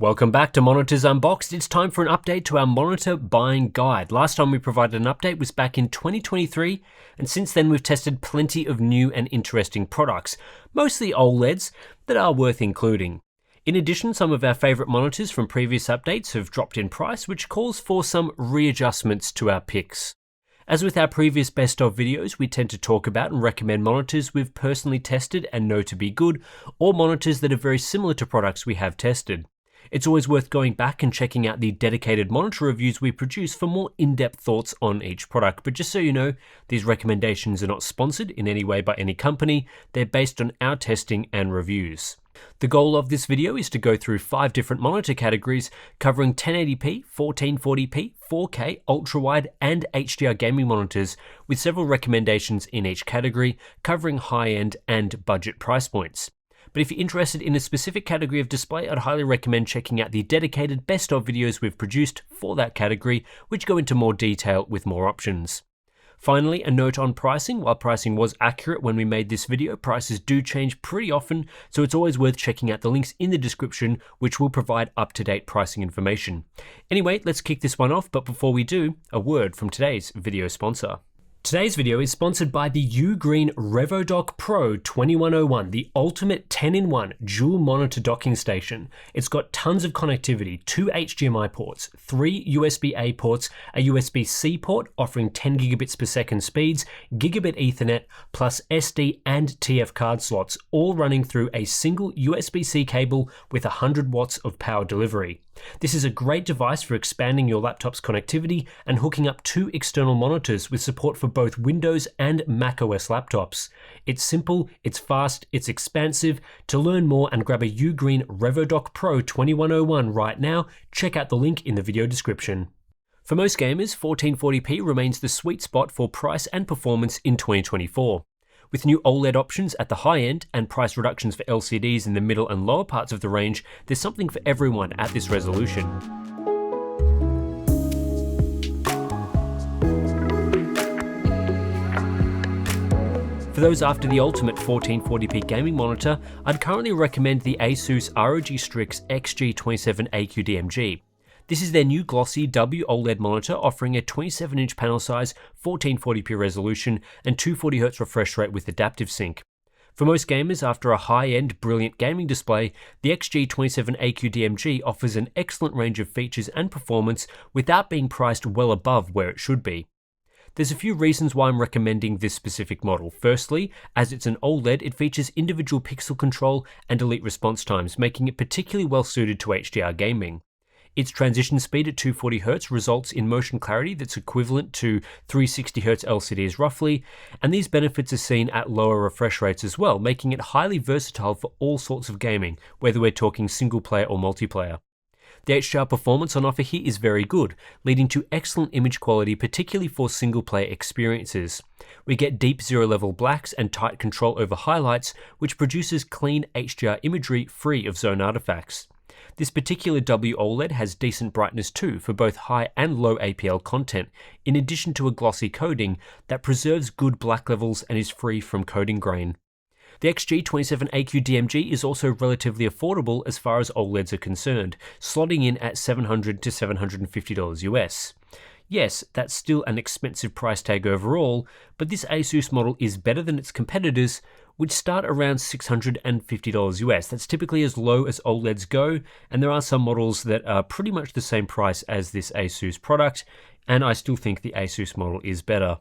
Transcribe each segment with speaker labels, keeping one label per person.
Speaker 1: Welcome back to Monitors Unboxed. It's time for an update to our monitor buying guide. Last time we provided an update was back in 2023, and since then we've tested plenty of new and interesting products, mostly OLEDs, that are worth including. In addition, some of our favourite monitors from previous updates have dropped in price, which calls for some readjustments to our picks. As with our previous best of videos, we tend to talk about and recommend monitors we've personally tested and know to be good, or monitors that are very similar to products we have tested. It's always worth going back and checking out the dedicated monitor reviews we produce for more in-depth thoughts on each product. But just so you know, these recommendations are not sponsored in any way by any company. They're based on our testing and reviews. The goal of this video is to go through 5 different monitor categories covering 1080p, 1440p, 4K, ultrawide and HDR gaming monitors, with several recommendations in each category covering high-end and budget price points. But if you're interested in a specific category of display, I'd highly recommend checking out the dedicated best of videos we've produced for that category, which go into more detail with more options. Finally, a note on pricing. While pricing was accurate when we made this video, prices do change pretty often, so it's always worth checking out the links in the description, which will provide up-to-date pricing information. Anyway, let's kick this one off, but before we do, a word from today's video sponsor. Today's video is sponsored by the Ugreen RevoDock Pro 2101, the ultimate 10-in-1 dual monitor docking station. It's got tons of connectivity, 2 HDMI ports, 3 USB-A ports, a USB-C port offering 10 gigabits per second speeds, gigabit Ethernet, plus SD and TF card slots, all running through a single USB-C cable with 100 watts of power delivery. This is a great device for expanding your laptop's connectivity and hooking up 2 external monitors with support for both Windows and macOS laptops. It's simple, it's fast, it's expansive. To learn more and grab a Ugreen RevoDock Pro 2101 right now, check out the link in the video description. For most gamers, 1440p remains the sweet spot for price and performance in 2024. With new OLED options at the high end and price reductions for LCDs in the middle and lower parts of the range, there's something for everyone at this resolution. For those after the ultimate 1440p gaming monitor, I'd currently recommend the ASUS ROG Strix XG27AQ DMG. This is their new glossy WOLED monitor offering a 27-inch panel size, 1440p resolution, and 240Hz refresh rate with adaptive sync. For most gamers after a high-end, brilliant gaming display, the XG27AQ DMG offers an excellent range of features and performance without being priced well above where it should be. There's a few reasons why I'm recommending this specific model. Firstly, as it's an OLED, it features individual pixel control and elite response times, making it particularly well suited to HDR gaming. Its transition speed at 240Hz results in motion clarity that's equivalent to 360Hz LCDs roughly, and these benefits are seen at lower refresh rates as well, making it highly versatile for all sorts of gaming, whether we're talking single player or multiplayer. The HDR performance on offer here is very good, leading to excellent image quality, particularly for single player experiences. We get deep zero-level blacks and tight control over highlights, which produces clean HDR imagery free of zone artifacts. This particular WOLED has decent brightness too for both high and low APL content, in addition to a glossy coating that preserves good black levels and is free from coding grain. The XG27AQ DMG is also relatively affordable as far as OLEDs are concerned, slotting in at $700 to $750 US. Yes, that's still an expensive price tag overall, but this ASUS model is better than its competitors, which start around $650 US. That's typically as low as OLEDs go, and there are some models that are pretty much the same price as this ASUS product, and I still think the ASUS model is better.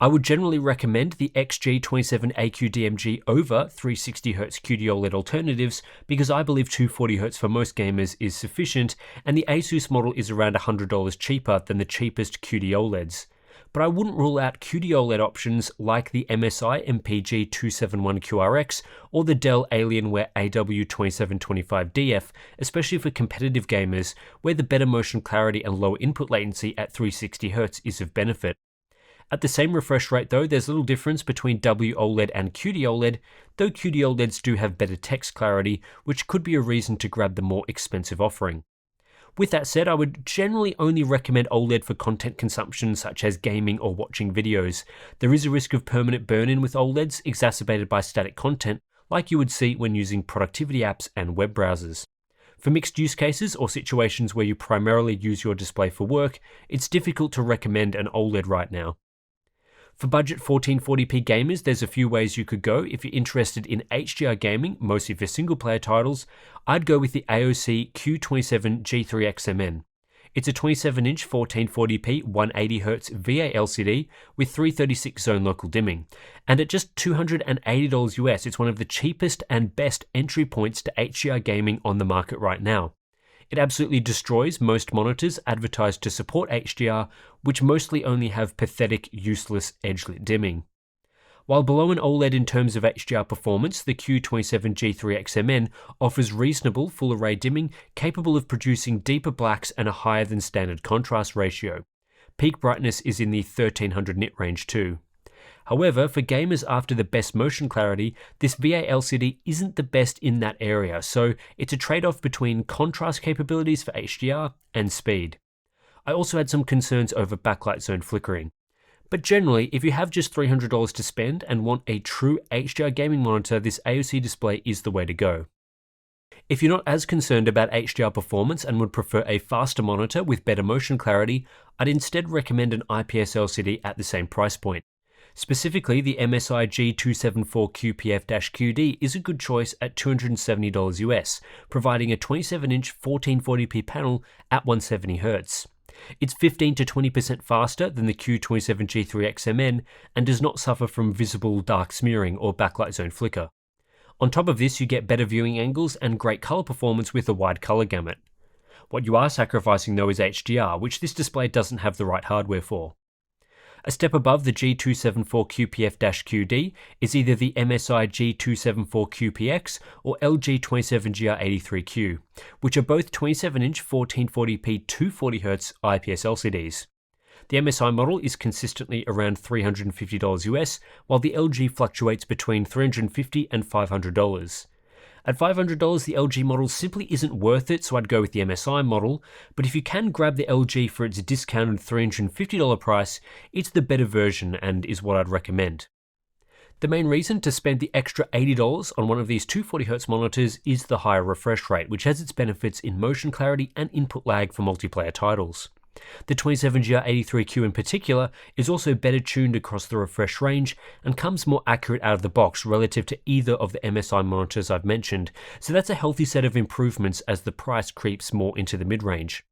Speaker 1: I would generally recommend the XG27AQ DMG over 360Hz QD-OLED alternatives because I believe 240Hz for most gamers is sufficient, and the ASUS model is around $100 cheaper than the cheapest QD-OLEDs. But I wouldn't rule out QD-OLED options like the MSI MPG271QRX or the Dell Alienware AW2725DF, especially for competitive gamers where the better motion clarity and lower input latency at 360Hz is of benefit. At the same refresh rate though, there's little difference between WOLED and QD-OLED, though QD-OLEDs do have better text clarity, which could be a reason to grab the more expensive offering. With that said, I would generally only recommend OLED for content consumption such as gaming or watching videos. There is a risk of permanent burn-in with OLEDs exacerbated by static content, like you would see when using productivity apps and web browsers. For mixed use cases or situations where you primarily use your display for work, it's difficult to recommend an OLED right now. For budget 1440p gamers, there's a few ways you could go. If you're interested in HDR gaming, mostly for single player titles, I'd go with the AOC Q27 G3XMN. It's a 27-inch 1440p 180Hz VA LCD with 336 zone local dimming. And at just $280 US, it's one of the cheapest and best entry points to HDR gaming on the market right now. It absolutely destroys most monitors advertised to support HDR, which mostly only have pathetic, useless edge-lit dimming. While below an OLED in terms of HDR performance, the Q27 G3XMN offers reasonable full-array dimming capable of producing deeper blacks and a higher than standard contrast ratio. Peak brightness is in the 1300 nit range too. However, for gamers after the best motion clarity, this VA LCD isn't the best in that area, so it's a trade-off between contrast capabilities for HDR and speed. I also had some concerns over backlight zone flickering. But generally, if you have just $300 to spend and want a true HDR gaming monitor, this AOC display is the way to go. If you're not as concerned about HDR performance and would prefer a faster monitor with better motion clarity, I'd instead recommend an IPS LCD at the same price point. Specifically, the MSI G274 QPF-QD is a good choice at $270 US, providing a 27-inch 1440p panel at 170Hz. It's 15 to 20% faster than the Q27 G3XMN and does not suffer from visible dark smearing or backlight zone flicker. On top of this, you get better viewing angles and great color performance with a wide color gamut. What you are sacrificing though is HDR, which this display doesn't have the right hardware for. A step above the G274 QPF-QD is either the MSI G274 QPX or LG 27GR83Q, which are both 27-inch 1440p 240Hz IPS LCDs. The MSI model is consistently around $350 US, while the LG fluctuates between $350 and $500. At $500, the LG model simply isn't worth it, so I'd go with the MSI model, but if you can grab the LG for its discounted $350 price, it's the better version and is what I'd recommend. The main reason to spend the extra $80 on one of these 240Hz monitors is the higher refresh rate, which has its benefits in motion clarity and input lag for multiplayer titles. The 27GR83Q in particular is also better tuned across the refresh range and comes more accurate out of the box relative to either of the MSI monitors I've mentioned, so that's a healthy set of improvements as the price creeps more into the mid-range.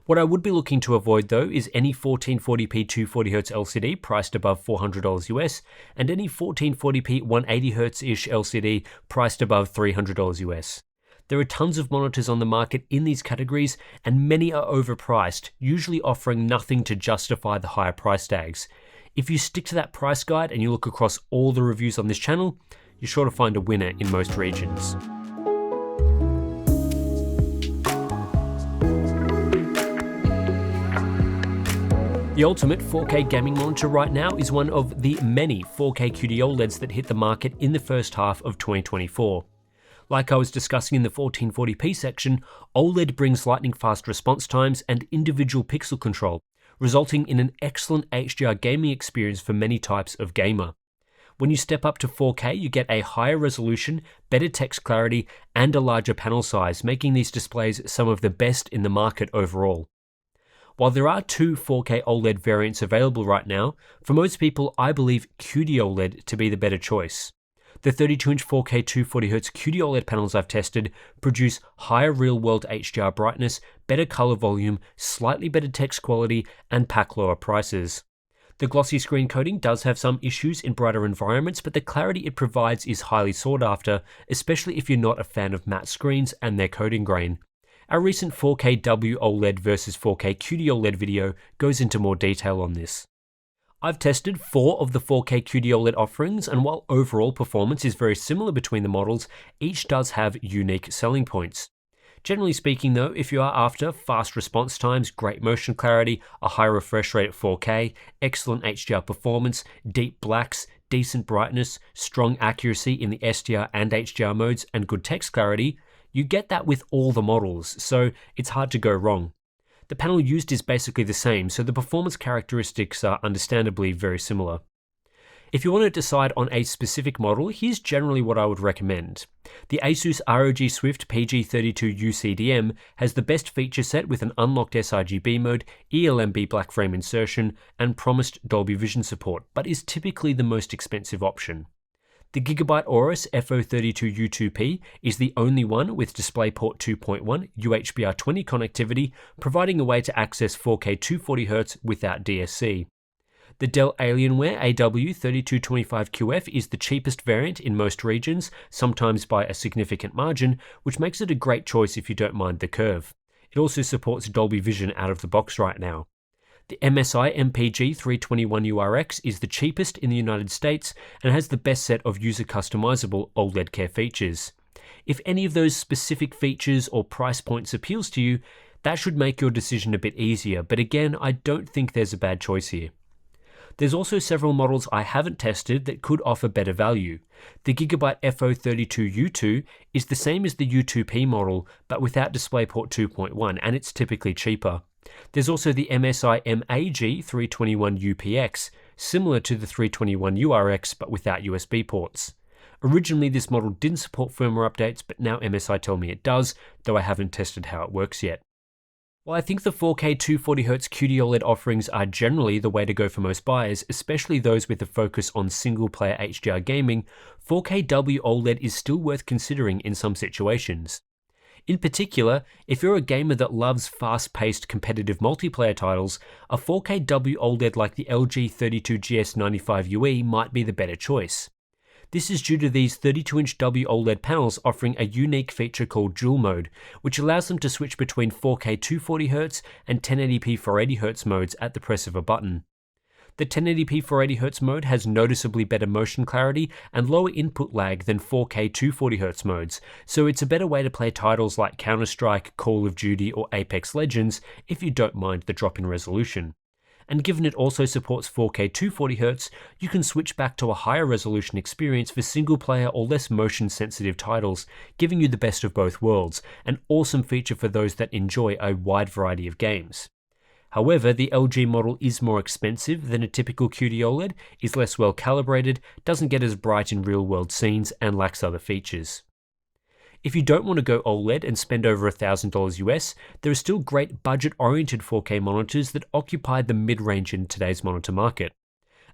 Speaker 1: What I would be looking to avoid though is any 1440p 240Hz LCD priced above $400 US and any 1440p 180Hz-ish LCD priced above $300 US. There are tons of monitors on the market in these categories, and many are overpriced, usually offering nothing to justify the higher price tags. If you stick to that price guide and you look across all the reviews on this channel, you're sure to find a winner in most regions. The ultimate 4K gaming monitor right now is one of the many 4K QD OLEDs that hit the market in the first half of 2024. Like I was discussing in the 1440p section, OLED brings lightning-fast response times and individual pixel control, resulting in an excellent HDR gaming experience for many types of gamer. When you step up to 4K, you get a higher resolution, better text clarity, and a larger panel size, making these displays some of the best in the market overall. While there are two 4K OLED variants available right now, for most people I believe QD OLED to be the better choice. The 32-inch 4K 240Hz QD OLED panels I've tested produce higher real-world HDR brightness, better color volume, slightly better text quality, and pack lower prices. The glossy screen coating does have some issues in brighter environments, but the clarity it provides is highly sought after, especially if you're not a fan of matte screens and their coating grain. Our recent 4K W OLED versus 4K QD OLED video goes into more detail on this. I've tested 4 of the 4K QD OLED offerings, and while overall performance is very similar between the models, each does have unique selling points. Generally speaking though, if you are after fast response times, great motion clarity, a high refresh rate at 4K, excellent HDR performance, deep blacks, decent brightness, strong accuracy in the SDR and HDR modes, and good text clarity, you get that with all the models, so it's hard to go wrong. The panel used is basically the same, so the performance characteristics are understandably very similar. If you want to decide on a specific model, here's generally what I would recommend. The Asus ROG Swift PG32 UCDM has the best feature set with an unlocked sRGB mode, eLMB black frame insertion, and promised Dolby Vision support, but is typically the most expensive option. The Gigabyte Aorus FO32U2P is the only one with DisplayPort 2.1 UHBR20 connectivity, providing a way to access 4K 240Hz without DSC. The Dell Alienware AW3225QF is the cheapest variant in most regions, sometimes by a significant margin, which makes it a great choice if you don't mind the curve. It also supports Dolby Vision out of the box right now. The MSI MPG 321URX is the cheapest in the United States and has the best set of user-customizable OLED Care features. If any of those specific features or price points appeals to you, that should make your decision a bit easier, but again, I don't think there's a bad choice here. There's also several models I haven't tested that could offer better value. The Gigabyte FO32U2 is the same as the U2P model, but without DisplayPort 2.1, and it's typically cheaper. There's also the MSI MAG 321UPX, similar to the 321URX, but without USB ports. Originally, this model didn't support firmware updates, but now MSI tell me it does, though I haven't tested how it works yet. While I think the 4K 240Hz QD-OLED offerings are generally the way to go for most buyers, especially those with a focus on single-player HDR gaming, 4K W OLED is still worth considering in some situations. In particular, if you're a gamer that loves fast-paced competitive multiplayer titles, a 4K W OLED like the LG 32GS95UE might be the better choice. This is due to these 32-inch W OLED panels offering a unique feature called Dual Mode, which allows them to switch between 4K 240Hz and 1080p 480Hz modes at the press of a button. The 1080p 480Hz mode has noticeably better motion clarity and lower input lag than 4K 240Hz modes, so it's a better way to play titles like Counter-Strike, Call of Duty, or Apex Legends if you don't mind the drop in resolution. And given it also supports 4K 240Hz, you can switch back to a higher resolution experience for single-player or less motion-sensitive titles, giving you the best of both worlds, an awesome feature for those that enjoy a wide variety of games. However, the LG model is more expensive than a typical QD-OLED, is less well calibrated, doesn't get as bright in real-world scenes, and lacks other features. If you don't want to go OLED and spend over $1,000 US, there are still great budget-oriented 4K monitors that occupy the mid-range in today's monitor market.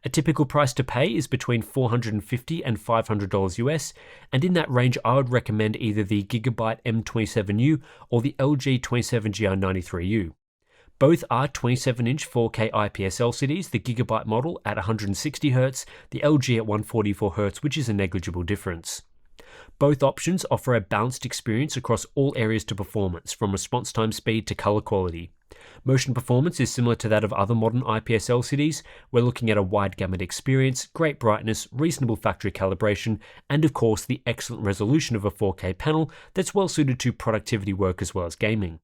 Speaker 1: A typical price to pay is between $450 and $500 US, and in that range I would recommend either the Gigabyte M27U or the LG 27GR93U. Both are 27-inch 4K IPS LCDs, the Gigabyte model at 160Hz, the LG at 144Hz, which is a negligible difference. Both options offer a balanced experience across all areas to performance, from response time speed to color quality. Motion performance is similar to that of other modern IPS LCDs. We're looking at a wide gamut experience, great brightness, reasonable factory calibration, and of course the excellent resolution of a 4K panel that's well suited to productivity work as well as gaming.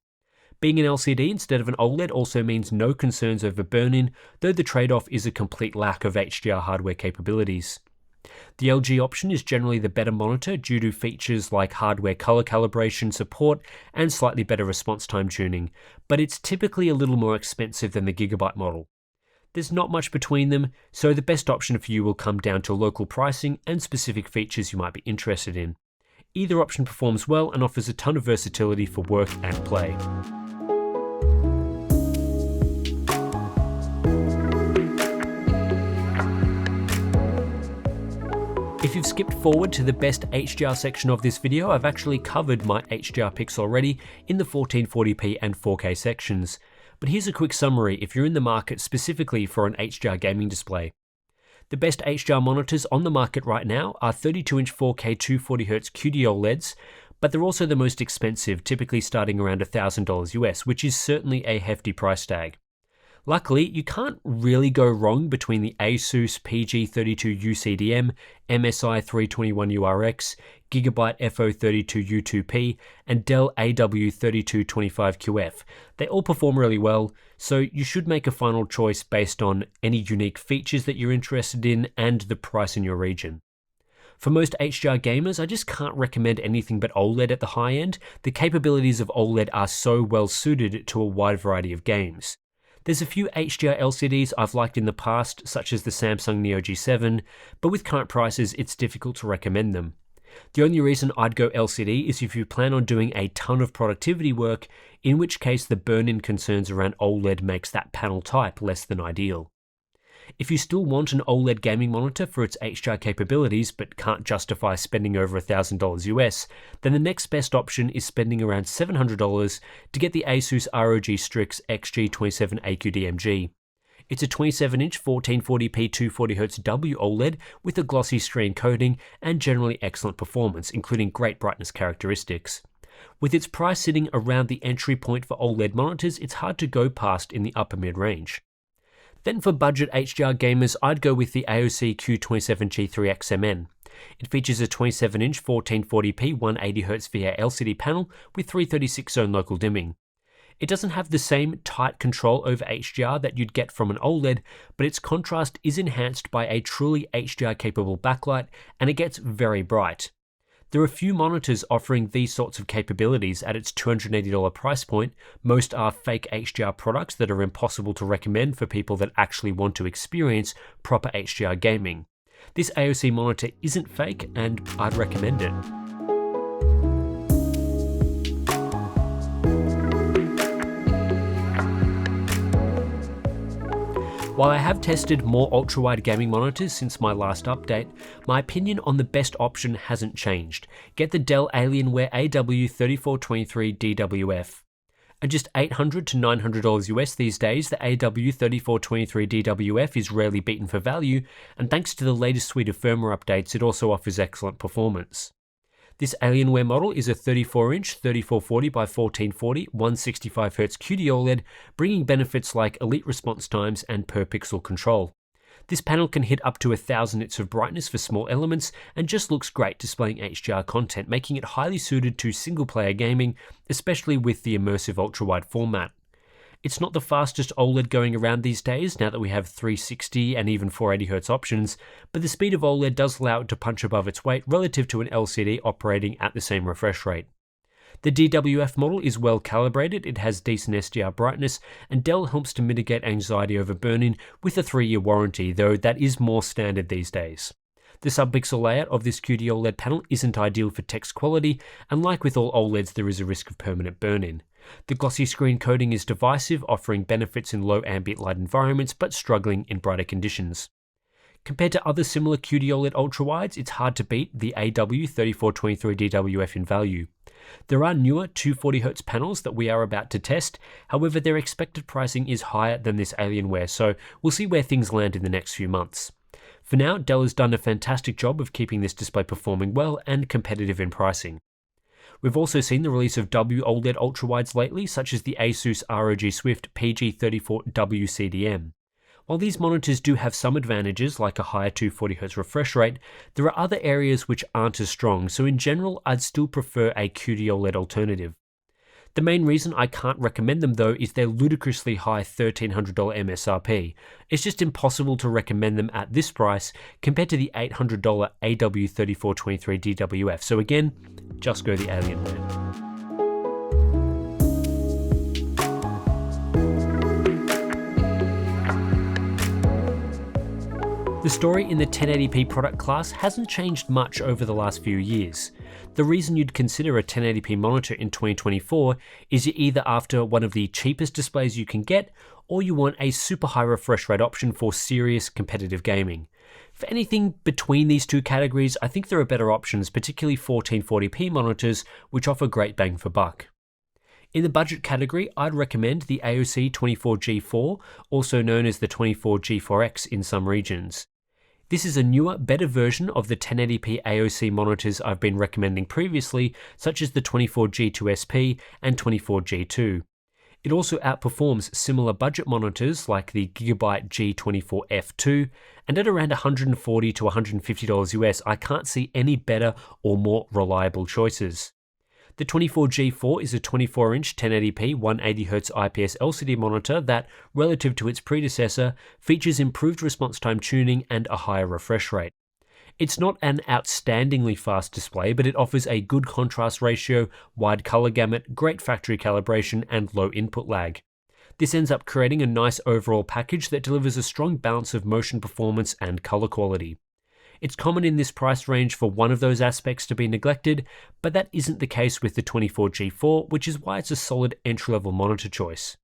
Speaker 1: Being an LCD instead of an OLED also means no concerns over burn-in, though the trade-off is a complete lack of HDR hardware capabilities. The LG option is generally the better monitor due to features like hardware color calibration support and slightly better response time tuning, but it's typically a little more expensive than the Gigabyte model. There's not much between them, so the best option for you will come down to local pricing and specific features you might be interested in. Either option performs well and offers a ton of versatility for work and play. If you've skipped forward to the best HDR section of this video, I've actually covered my HDR picks already in the 1440p and 4K sections. But here's a quick summary if you're in the market specifically for an HDR gaming display. The best HDR monitors on the market right now are 32-inch 4K 240Hz QD OLEDs, but they're also the most expensive, typically starting around $1,000 US, which is certainly a hefty price tag. Luckily, you can't really go wrong between the Asus PG32 UCDM, MSI 321URX, Gigabyte FO32U2P, and Dell AW3225QF. They all perform really well, so you should make a final choice based on any unique features that you're interested in and the price in your region. For most HDR gamers, I just can't recommend anything but OLED at the high end. The capabilities of OLED are so well suited to a wide variety of games. There's a few HDR LCDs I've liked in the past, such as the Samsung Neo G7, but with current prices it's difficult to recommend them. The only reason I'd go LCD is if you plan on doing a ton of productivity work, in which case the burn-in concerns around OLED makes that panel type less than ideal. If you still want an OLED gaming monitor for its HDR capabilities but can't justify spending over $1,000 US, then the next best option is spending around $700 to get the Asus ROG Strix XG27 AQDMG. It's a 27-inch 1440p 240Hz W OLED with a glossy screen coating and generally excellent performance, including great brightness characteristics. With its price sitting around the entry point for OLED monitors, it's hard to go past in the upper mid-range. Then for budget HDR gamers, I'd go with the AOC Q27G3XMN. It features a 27-inch 1440p 180Hz VA LCD panel with 336 zone local dimming. It doesn't have the same tight control over HDR that you'd get from an OLED, but its contrast is enhanced by a truly HDR-capable backlight, and it gets very bright. There are few monitors offering these sorts of capabilities at its $280 price point. Most are fake HDR products that are impossible to recommend for people that actually want to experience proper HDR gaming. This AOC monitor isn't fake, and I'd recommend it. While I have tested more ultrawide gaming monitors since my last update, my opinion on the best option hasn't changed. Get the Dell Alienware AW3423 DWF. At just $800 to $900 US these days, the AW3423 DWF is rarely beaten for value, and thanks to the latest suite of firmware updates, it also offers excellent performance. This Alienware model is a 34-inch 3440 by 1440 165Hz QD OLED, bringing benefits like elite response times and per pixel control. This panel can hit up to 1000 nits of brightness for small elements and just looks great displaying HDR content, making it highly suited to single-player gaming, especially with the immersive ultrawide format. It's not the fastest OLED going around these days, now that we have 360 and even 480Hz options, but the speed of OLED does allow it to punch above its weight relative to an LCD operating at the same refresh rate. The DWF model is well calibrated, it has decent SDR brightness, and Dell helps to mitigate anxiety over burn-in with a 3-year warranty, though that is more standard these days. The subpixel layout of this QD OLED panel isn't ideal for text quality, and like with all OLEDs, there is a risk of permanent burn-in. The glossy screen coating is divisive, offering benefits in low ambient light environments but struggling in brighter conditions. Compared to other similar QD OLED ultrawides, it's hard to beat the AW3423 DWF in value. There are newer 240Hz panels that we are about to test, however their expected pricing is higher than this Alienware, so we'll see where things land in the next few months. For now, Dell has done a fantastic job of keeping this display performing well and competitive in pricing. We've also seen the release of W OLED ultrawides lately, such as the Asus ROG Swift PG34W CDM. While these monitors do have some advantages, like a higher 240Hz refresh rate, there are other areas which aren't as strong, so in general, I'd still prefer a QD OLED alternative. The main reason I can't recommend them though is their ludicrously high $1,300 MSRP. It's just impossible to recommend them at this price compared to the $800 AW3423 DWF, so again, just go the Alienware. The story in the 1080p product class hasn't changed much over the last few years. The reason you'd consider a 1080p monitor in 2024 is you're either after one of the cheapest displays you can get, or you want a super high refresh rate option for serious competitive gaming. For anything between these two categories, I think there are better options, particularly 1440p monitors, which offer great bang for buck. In the budget category, I'd recommend the AOC 24G4, also known as the 24G4X in some regions. This is a newer, better version of the 1080p AOC monitors I've been recommending previously, such as the 24G2SP and 24G2. It also outperforms similar budget monitors like the Gigabyte G24F2, and at around $140 to $150 US, I can't see any better or more reliable choices. The 24G4 is a 24-inch 1080p 180Hz IPS LCD monitor that, relative to its predecessor, features improved response time tuning and a higher refresh rate. It's not an outstandingly fast display, but it offers a good contrast ratio, wide color gamut, great factory calibration, and low input lag. This ends up creating a nice overall package that delivers a strong balance of motion performance and color quality. It's common in this price range for one of those aspects to be neglected, but that isn't the case with the 24G4, which is why it's a solid entry-level monitor choice.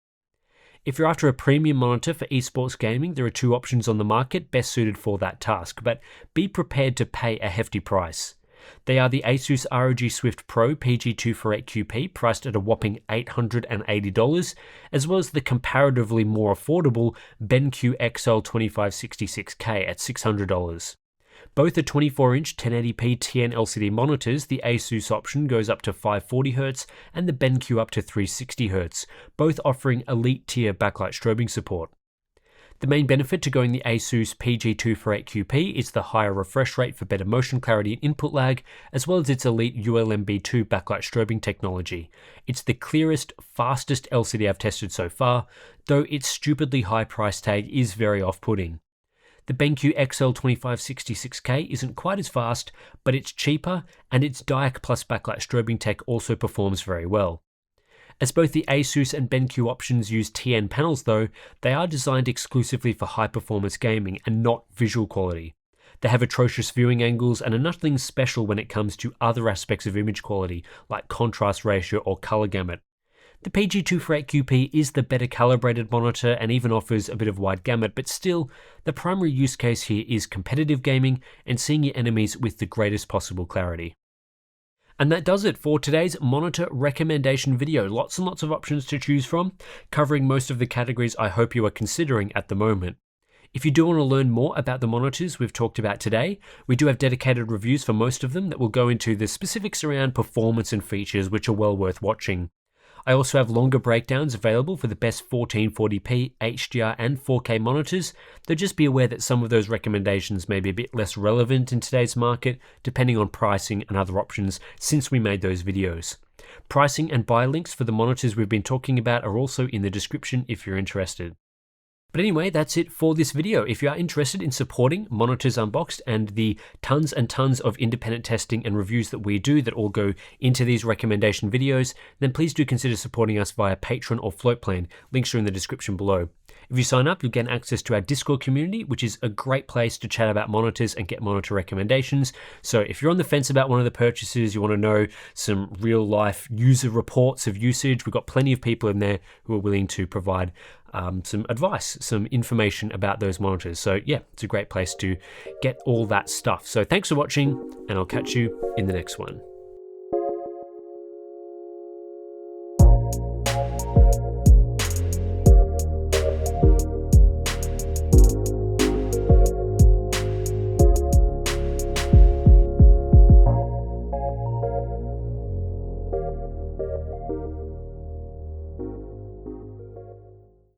Speaker 1: If you're after a premium monitor for esports gaming, there are two options on the market best suited for that task, but be prepared to pay a hefty price. They are the Asus ROG Swift Pro PG248QP, priced at a whopping $880, as well as the comparatively more affordable BenQ XL 2566K at $600. Both are 24-inch 1080p TN LCD monitors. The Asus option goes up to 540Hz and the BenQ up to 360Hz, both offering elite tier backlight strobing support. The main benefit to going the Asus PG248QP is the higher refresh rate for better motion clarity and input lag, as well as its elite ULMB2 backlight strobing technology. It's the clearest, fastest LCD I've tested so far, though its stupidly high price tag is very off-putting. The BenQ XL 2566K isn't quite as fast, but it's cheaper, and its DIAC plus backlight strobing tech also performs very well. As both the Asus and BenQ options use TN panels though, they are designed exclusively for high-performance gaming and not visual quality. They have atrocious viewing angles and are nothing special when it comes to other aspects of image quality, like contrast ratio or color gamut. The PG248QP is the better calibrated monitor and even offers a bit of wide gamut, but still, the primary use case here is competitive gaming and seeing your enemies with the greatest possible clarity. And that does it for today's monitor recommendation video. Lots and lots of options to choose from, covering most of the categories I hope you are considering at the moment. If you do want to learn more about the monitors we've talked about today, we do have dedicated reviews for most of them that will go into the specifics around performance and features, which are well worth watching. I also have longer breakdowns available for the best 1440p, HDR and 4K monitors, though just be aware that some of those recommendations may be a bit less relevant in today's market, depending on pricing and other options since we made those videos. Pricing and buy links for the monitors we've been talking about are also in the description if you're interested. But anyway, that's it for this video. If you are interested in supporting Monitors Unboxed and the tons and tons of independent testing and reviews that we do that all go into these recommendation videos, then please do consider supporting us via Patreon or Float Plan. Links are in the description below. If you sign up, you'll get access to our Discord community, which is a great place to chat about monitors and get monitor recommendations. So if you're on the fence about one of the purchases, you want to know some real life user reports of usage, we've got plenty of people in there who are willing to provide some advice, some information about those monitors. So yeah, it's a great place to get all that stuff. So thanks for watching, and I'll catch you in the next one.